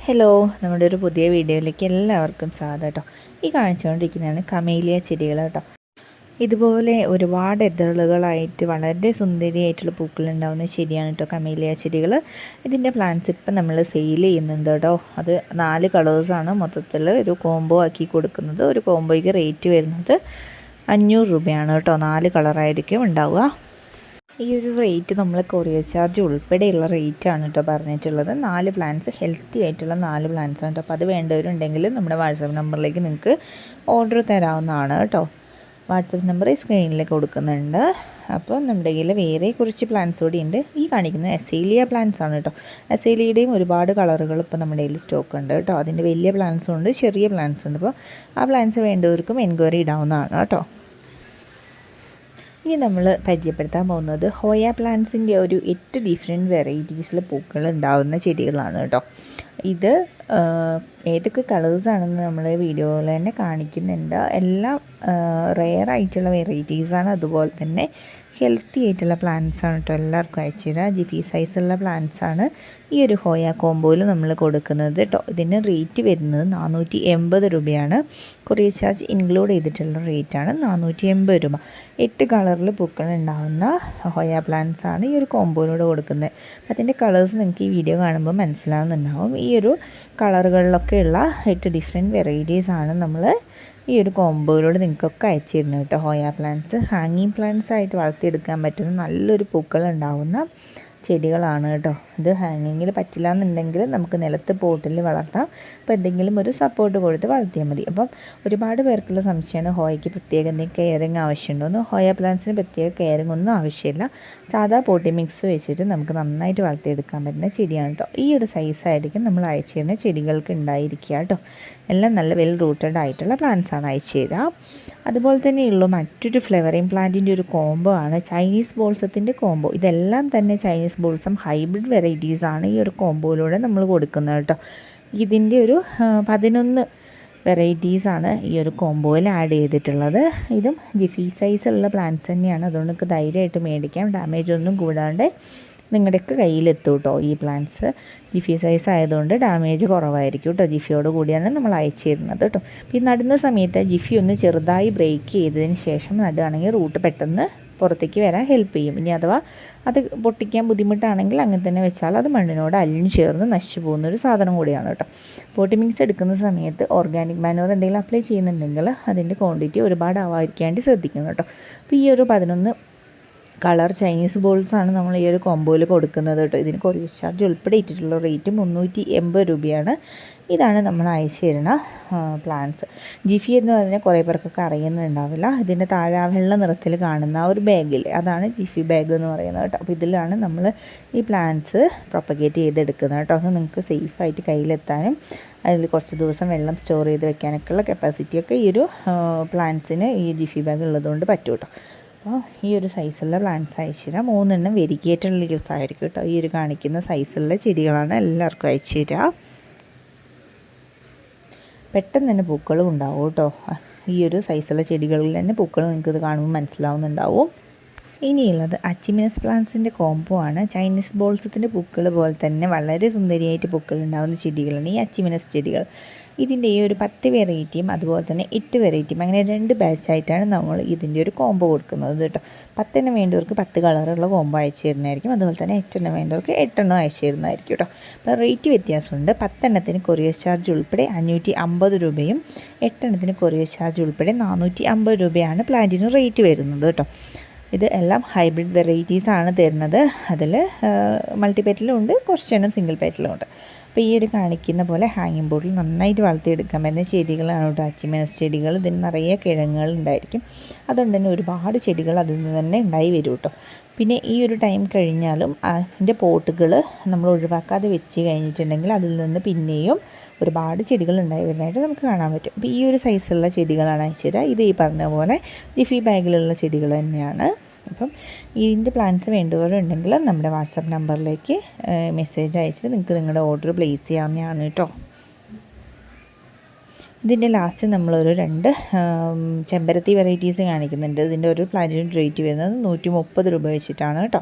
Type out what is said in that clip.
Hello, നമ്മുടെ ഒരു പുതിയ വീഡിയോയിലേക്ക് എല്ലാവർക്കും സ്വാഗതം കേട്ടോ. ഈ കാണിച്ചുകൊണ്ടിരിക്കുന്നതാണ് കമേലിയ ചെടികൾ കേട്ടോ. ഇതുപോലെ ഒരുപാട് എതളുകളായിട്ട് വളരെ സുന്ദരിയായിട്ടുള്ള പൂക്കളുണ്ടാകുന്ന ചെടിയാണ് കേട്ടോ കമേലിയ ചെടികൾ. ഇതിൻ്റെ പ്ലാന്റ്സ് ഇപ്പം നമ്മൾ സെയിൽ ചെയ്യുന്നുണ്ട് കേട്ടോ. അത് 4 കളേഴ്സാണ് മൊത്തത്തിൽ ഒരു കോംബോ ആക്കി കൊടുക്കുന്നത്. ഒരു കോംബോയ്ക്ക് റേറ്റ് വരുന്നത് 500 രൂപയാണ് കേട്ടോ. 4 കളറായിരിക്കും ഉണ്ടാവുക. ഈ ഒരു റേറ്റ് നമ്മൾ കൊറിയർ ചാർജ് ഉൾപ്പെടെയുള്ള റേറ്റാണ് കേട്ടോ പറഞ്ഞിട്ടുള്ളത്. 4 പ്ലാന്റ്സ് ഹെൽത്തി ആയിട്ടുള്ള 4 പ്ലാന്റ്സ് ആണ് കേട്ടോ. അപ്പോൾ അത് വേണ്ടവരുണ്ടെങ്കിൽ നമ്മുടെ വാട്സപ്പ് നമ്പറിലേക്ക് നിങ്ങൾക്ക് ഓർഡർ തരാവുന്നതാണ് കേട്ടോ. വാട്സപ്പ് നമ്പർ സ്ക്രീനിൽ കൊടുക്കുന്നുണ്ട്. അപ്പോൾ നമ്മുടെ കയ്യിൽ വേറെ കുറച്ച് പ്ലാന്റ്സ് കൂടി ഉണ്ട്. ഈ കാണിക്കുന്നത് അസേലിയ പ്ലാന്റ്സ് ആണ് കേട്ടോ. അസേലിയയുടെയും ഒരുപാട് കളറുകൾ ഇപ്പോൾ നമ്മുടെ കയ്യിൽ സ്റ്റോക്ക് ഉണ്ട് കേട്ടോ. അതിൻ്റെ വലിയ പ്ലാന്റ്സും ഉണ്ട്, ചെറിയ പ്ലാന്റ്സും ഉണ്ട്. അപ്പോൾ ആ പ്ലാന്റ്സ് വേണ്ടവർക്കും എൻക്വയറി ഇടാവുന്നതാണ് കേട്ടോ. ഇനി നമ്മൾ പരിചയപ്പെടുത്താൻ പോകുന്നത് ഹോയ പ്ലാന്റ്സിൻ്റെ ഒരു 8 ഡിഫറെൻറ്റ് വെറൈറ്റീസിൽ പൂക്കൾ ഉണ്ടാകുന്ന ചെടികളാണ് കേട്ടോ. ഇത് ഏതൊക്കെ കളേഴ്സാണെന്ന് നമ്മൾ വീഡിയോയിൽ തന്നെ കാണിക്കുന്നുണ്ട്. എല്ലാം റെയർ ആയിട്ടുള്ള വെറൈറ്റീസാണ്. അതുപോലെ തന്നെ ഹെൽത്തി ആയിട്ടുള്ള പ്ലാന്റ്സ് ആണ് കേട്ടോ. എല്ലാവർക്കും അയച്ചു തരാം. ജിഫി സൈസുള്ള പ്ലാന്റ്സ് ആണ് ഈ ഒരു ഹോയ കോംബോയിൽ നമ്മൾ കൊടുക്കുന്നത് കേട്ടോ. ഇതിന് റേറ്റ് വരുന്നത് 480 രൂപയാണ്. കൊറിയർ ചാർജ് ഇൻക്ലൂഡ് ചെയ്തിട്ടുള്ള റേറ്റാണ് 480 രൂപ. 8 കളറിൽ പൂക്കൾ ഉണ്ടാകുന്ന ഹോയ പ്ലാന്റ്സ് ആണ് ഈ ഒരു കോംബോയിലൂടെ കൊടുക്കുന്നത്. അതിൻ്റെ കളേഴ്സ് നിങ്ങൾക്ക് ഈ വീഡിയോ കാണുമ്പോൾ മനസ്സിലാവുന്നുണ്ടാവും. ഈ ഒരു കളറുകളിലൊക്കെയുള്ള 8 ഡിഫറെൻറ്റ് വെറൈറ്റീസ് ആണ് നമ്മൾ ഈ ഒരു കോംബോയിലൂടെ നിങ്ങൾക്കൊക്കെ അയച്ചു തരുന്നത് കേട്ടോ. ഹോയ പ്ലാന്റ്സ് ഹാങ്ങിങ് പ്ലാന്റ്സ് ആയിട്ട് വളർത്തിയെടുക്കാൻ പറ്റുന്ന നല്ലൊരു പൂക്കൾ ഉണ്ടാകുന്ന ചെടികളാണ് കേട്ടോ. ഇത് ഹാങ്ങിങ്ങിൽ പറ്റില്ല എന്നുണ്ടെങ്കിൽ നമുക്ക് നിലത്ത് പോട്ടിൽ വളർത്താം. അപ്പോൾ എന്തെങ്കിലും ഒരു സപ്പോർട്ട് കൊടുത്ത് വളർത്തിയാൽ മതി. അപ്പം ഒരുപാട് പേർക്കുള്ള സംശയമാണ് ഹോയയ്ക്ക് പ്രത്യേക എന്തെങ്കിലും കെയറിങ് ആവശ്യമുണ്ടോയെന്ന്. ഹോയ പ്ലാന്റ്സിന് പ്രത്യേക കെയറിങ് ഒന്നും ആവശ്യമില്ല. സാധാ പോട്ടി മിക്സ് വെച്ചിട്ട് നമുക്ക് നന്നായിട്ട് വളർത്തിയെടുക്കാൻ പറ്റുന്ന ചെടിയാണ് കേട്ടോ. ഈ ഒരു സൈസായിരിക്കും നമ്മൾ അയച്ചു തരുന്ന ചെടികൾക്ക് ഉണ്ടായിരിക്കുക കേട്ടോ. എല്ലാം നല്ല വെൽ റൂട്ടഡ് ആയിട്ടുള്ള പ്ലാന്റ്സ് ആണ് അയച്ചു തരിക. അതുപോലെ തന്നെയുള്ള മറ്റൊരു ഫ്ലവറിങ് പ്ലാന്റിൻ്റെ ഒരു കോംബോ ആണ് ചൈനീസ് ബോൾസത്തിൻ്റെ കോംബോ. ഇതെല്ലാം തന്നെ ചൈനീസ് ബോൾസം ഹൈബ്രിഡ് വെറൈറ്റീസാണ് ഈ ഒരു കോംബോയിലൂടെ നമ്മൾ കൊടുക്കുന്നത് കേട്ടോ. ഇതിൻ്റെ ഒരു 11 വെറൈറ്റീസാണ് ഈ ഒരു കോംബോയിൽ ആഡ് ചെയ്തിട്ടുള്ളത്. ഇതും ജിഫി സൈസുള്ള പ്ലാന്റ്സ് തന്നെയാണ്. അതുകൊണ്ട് നിങ്ങൾക്ക് ധൈര്യമായിട്ട് മേടിക്കാം. ഡാമേജ് ഒന്നും കൂടാണ്ട് നിങ്ങളുടെയൊക്കെ കയ്യിലെത്തും കേട്ടോ. ഈ പ്ലാന്റ്സ് ജിഫി സൈസ് ആയതുകൊണ്ട് ഡാമേജ് കുറവായിരിക്കും കേട്ടോ. ജിഫിയോട് കൂടിയാണ് നമ്മൾ അയച്ചു തരുന്നത് കേട്ടോ. ഈ നടുന്ന സമയത്ത് ജിഫി ഒന്ന് ചെറുതായി ബ്രേക്ക് ചെയ്തതിന് ശേഷം നടുകയാണെങ്കിൽ റൂട്ട് പെട്ടെന്ന് പുറത്തേക്ക് വരാൻ ഹെൽപ്പ് ചെയ്യും. ഇനി അഥവാ അത് പൊട്ടിക്കാൻ ബുദ്ധിമുട്ടാണെങ്കിൽ അങ്ങനെ തന്നെ വെച്ചാൽ അത് മണ്ണിനോട് അലിഞ്ഞ് ചേർന്ന് നശിച്ചു പോകുന്നൊരു സാധനം കൂടിയാണ് കേട്ടോ. പോട്ടി മിക്സ് എടുക്കുന്ന സമയത്ത് ഓർഗാനിക് മാനുവർ എന്തെങ്കിലും അപ്ലൈ ചെയ്യുന്നുണ്ടെങ്കിൽ അതിൻ്റെ ക്വാണ്ടിറ്റി ഒരുപാട് ആവാതിരിക്കാണ്ട് ശ്രദ്ധിക്കണം കേട്ടോ. അപ്പോൾ ഈ ഒരു 11 കളർ ചൈനീസ് ബോൾസാണ് നമ്മൾ ഈ ഒരു കോംബോയിൽ കൊടുക്കുന്നത് കേട്ടോ. ഇതിന് കൊറിയർ ചാർജ് ഉൾപ്പെടെ ഇട്ടിട്ടുള്ള റേറ്റ് 380 രൂപയാണ്. ഇതാണ് നമ്മൾ അയച്ചു തരുന്ന പ്ലാന്റ്സ്. ജിഫി എന്ന് പറഞ്ഞാൽ കുറേ പേർക്കൊക്കെ അറിയുന്നുണ്ടാവില്ല. ഇതിൻ്റെ താഴെ വെള്ള നിറത്തിൽ കാണുന്ന ആ ഒരു ബാഗിൽ അതാണ് ജിഫി ബാഗ് എന്ന് പറയുന്നത് കേട്ടോ. അപ്പോൾ ഇതിലാണ് നമ്മൾ ഈ പ്ലാന്റ്സ് പ്രൊപ്പഗേറ്റ് ചെയ്തെടുക്കുന്നത് കേട്ടോ. അത് നിങ്ങൾക്ക് സേഫായിട്ട് കയ്യിലെത്താനും അതിൽ കുറച്ച് ദിവസം വെള്ളം സ്റ്റോർ ചെയ്ത് വെക്കാനൊക്കെയുള്ള കപ്പാസിറ്റിയൊക്കെ ഈ ഒരു പ്ലാന്റ്സിന് ഈ ജിഫി ബാഗ് ഉള്ളതുകൊണ്ട് പറ്റും കേട്ടോ. അപ്പോൾ ഈ ഒരു സൈസുള്ള പ്ലാന്റ്സ് അയച്ചു തരാം. 3 എണ്ണം വെരിഗേറ്റഡ് ലീവ്സ് ആയിരിക്കും കേട്ടോ. ഈ ഒരു കാണിക്കുന്ന സൈസുള്ള ചെടികളാണ് എല്ലാവർക്കും അയച്ചു തരാം. പെട്ടെന്ന് തന്നെ പൂക്കളും ഉണ്ടാവും കേട്ടോ. ഈ ഒരു സൈസുള്ള ചെടികളിൽ തന്നെ പൂക്കൾ നിങ്ങൾക്ക് ഇത് കാണുമ്പോൾ മനസ്സിലാവുന്നുണ്ടാവും. ഇനിയുള്ളത് അച്ചിമിനസ് പ്ലാന്റ്സിൻ്റെ കോംബോ ആണ്. ചൈനീസ് ബോൾസത്തിൻ്റെ പൂക്കൾ പോലെ തന്നെ വളരെ സുന്ദരിയായിട്ട് പൂക്കൾ ഉണ്ടാകുന്ന ചെടികളാണ് ഈ അച്ചിമിനസ് ചെടികൾ. ഇതിൻ്റെ ഈ ഒരു 10 വെറൈറ്റിയും അതുപോലെ തന്നെ 8 വെറൈറ്റിയും അങ്ങനെ 2 ബാച്ചായിട്ടാണ് നമ്മൾ ഇതിൻ്റെ ഒരു കോംബോ കൊടുക്കുന്നത് കേട്ടോ. 10 എണ്ണം വേണ്ടവർക്ക് 10 കളറുള്ള കോംബോ അയച്ചു തരുന്നതായിരിക്കും. അതുപോലെ തന്നെ 8 എണ്ണം വേണ്ടവർക്ക് 8 എണ്ണം അയച്ചു തരുന്നതായിരിക്കും കേട്ടോ. അപ്പോൾ റേറ്റ് വ്യത്യാസമുണ്ട്. 10 എണ്ണത്തിന് കൊറിയർ ചാർജ് ഉൾപ്പെടെ 550 രൂപയും 8 എണ്ണത്തിന് കൊറിയർ ചാർജ് ഉൾപ്പെടെ 450 രൂപയാണ് പ്ലാന്റിന് റേറ്റ് വരുന്നത് കേട്ടോ. ഇത് എല്ലാം ഹൈബ്രിഡ് വെറൈറ്റീസാണ് തരുന്നത്. അതിൽ മൾട്ടി പെറ്റലും ഉണ്ട്, കുറച്ചെണ്ണം സിംഗിൾ പെറ്റലും ഉണ്ട്. അപ്പോൾ ഈ ഒരു കാണിക്കുന്ന പോലെ ഹാങ്ങിങ് ബോർഡിൽ നന്നായിട്ട് വളർത്തിയെടുക്കാൻ പറ്റുന്ന ചെടികളാണ് കേട്ടോ അച്ചിമിനസ് ചെടികൾ. ഇതിന് നിറയെ കിഴങ്ങുകൾ ഉണ്ടായിരിക്കും. അതുകൊണ്ട് തന്നെ ഒരുപാട് ചെടികൾ അതിൽ നിന്ന് തന്നെ ഉണ്ടായി വരും കേട്ടോ. പിന്നെ ഈ ഒരു ടൈം കഴിഞ്ഞാലും അതിൻ്റെ പോട്ടുകൾ നമ്മൾ ഒഴിവാക്കാതെ വെച്ച് കഴിഞ്ഞിട്ടുണ്ടെങ്കിൽ അതിൽ നിന്ന് പിന്നെയും ഒരുപാട് ചെടികൾ ഉണ്ടായി വരുന്നതായിട്ട് നമുക്ക് കാണാൻ പറ്റും. അപ്പോൾ ഈ ഒരു സൈസുള്ള ചെടികളാണ് അയച്ചു തരിക. ഇത് ഈ പറഞ്ഞ പോലെ ജിഫി ബാഗിലുള്ള ചെടികൾ തന്നെയാണ്. അപ്പം ഇതിൻ്റെ പ്ലാന്റ്സ് വേണ്ടവരുണ്ടെങ്കിൽ നമ്മുടെ വാട്സപ്പ് നമ്പറിലേക്ക് മെസ്സേജ് അയച്ചിട്ട് നിങ്ങൾക്ക് നിങ്ങളുടെ ഓർഡർ പ്ലേസ് ചെയ്യാവുന്നതാണ് കേട്ടോ. ഇതിൻ്റെ ലാസ്റ്റ് നമ്മളൊരു 2 ചെമ്പരത്തി വെറൈറ്റീസ് കാണിക്കുന്നുണ്ട്. ഇതിൻ്റെ ഒരു പ്ലാന്റിന് റേറ്റ് വരുന്നത് 130 രൂപ വെച്ചിട്ടാണ് കേട്ടോ.